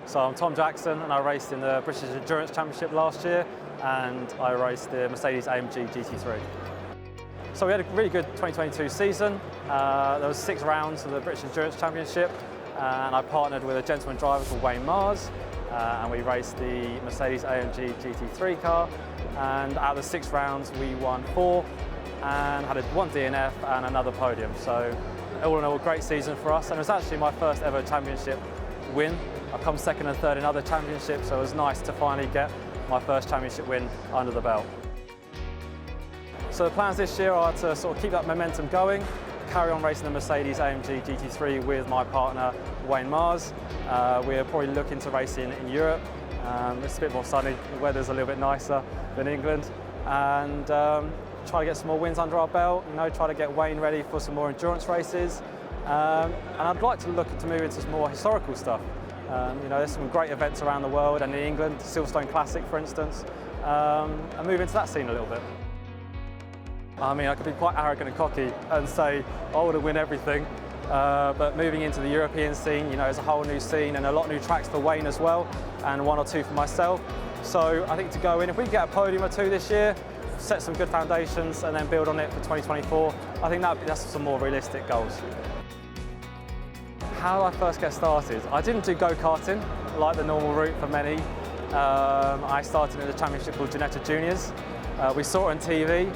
So I'm Tom Jackson, and I raced in the British Endurance Championship last year, and I raced the Mercedes-AMG GT3. So we had a really good 2022 season. There was 6 rounds of the British Endurance Championship, and I partnered with a gentleman driver called Wayne Mars, and we raced the Mercedes-AMG GT3 car. And out of the 6 rounds, we won 4 and had 1 DNF and another podium. So all in all, a great season for us, and it was actually my first ever championship win. I've come 2nd and 3rd in other championships, so it was nice to finally get my first championship win under the belt. So the plans this year are to sort of keep that momentum going, carry on racing the Mercedes-AMG GT3 with my partner Wayne Mars. We're probably looking to race in Europe. It's a bit more sunny, the weather's a little bit nicer than England, and try to get some more wins under our belt, try to get Wayne ready for some more endurance races. And I'd like to look to move into some more historical stuff. There's some great events around the world, and in England, Silverstone Classic, for instance, and move into that scene a little bit. I mean, I could be quite arrogant and cocky and say I want to win everything, but moving into the European scene, is a whole new scene and a lot of new tracks for Wayne as well, and 1 or 2 for myself. So I think to go in, if we can get a podium or 2 this year, set some good foundations, and then build on it for 2024, I think that's some more realistic goals. How did I first get started? I didn't do go-karting like the normal route for many. I started in a championship called Ginetta Juniors. We saw it on TV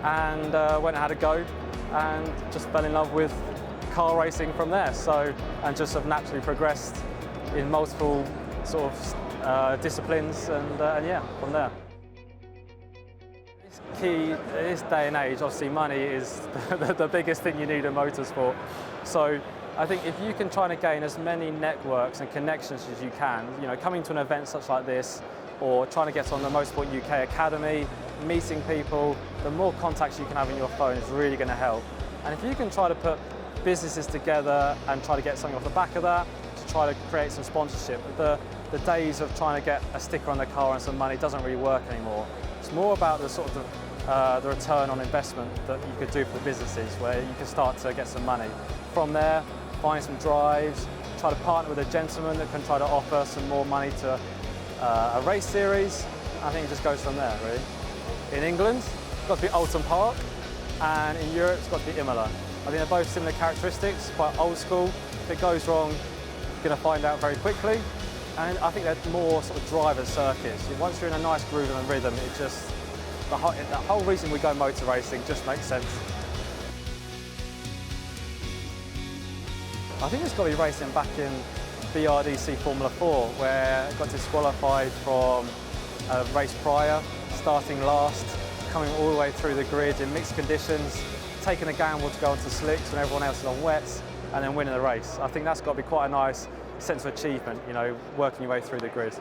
and went and had a go, and just fell in love with car racing from there. And just have naturally progressed in multiple sort of disciplines, and yeah, from there. It's key in this day and age. Obviously, money is the biggest thing you need in motorsport. So I think if you can try to gain as many networks and connections as you can, coming to an event such like this, or trying to get on the Motorsport UK Academy, meeting people, the more contacts you can have in your phone is really going to help. And if you can try to put businesses together and try to get something off the back of that, to try to create some sponsorship, the days of trying to get a sticker on the car and some money doesn't really work anymore. It's more about the sort of the return on investment that you could do for the businesses, where you can start to get some money. From there, find some drives, try to partner with a gentleman that can try to offer some more money to a race series. I think it just goes from there, really. In England, it's got to be Oulton Park, and in Europe, it's got to be Imola. I think they're both similar characteristics, quite old school. If it goes wrong, you're going to find out very quickly. And I think they're more sort of driver circuits. Once you're in a nice groove and rhythm, it just, the whole reason we go motor racing just makes sense. I think it's got to be racing back in BRDC Formula 4, where I got disqualified from a race prior, starting last, coming all the way through the grid in mixed conditions, taking a gamble to go onto slicks when everyone else is on wets, and then winning the race. I think that's got to be quite a nice sense of achievement, working your way through the grid.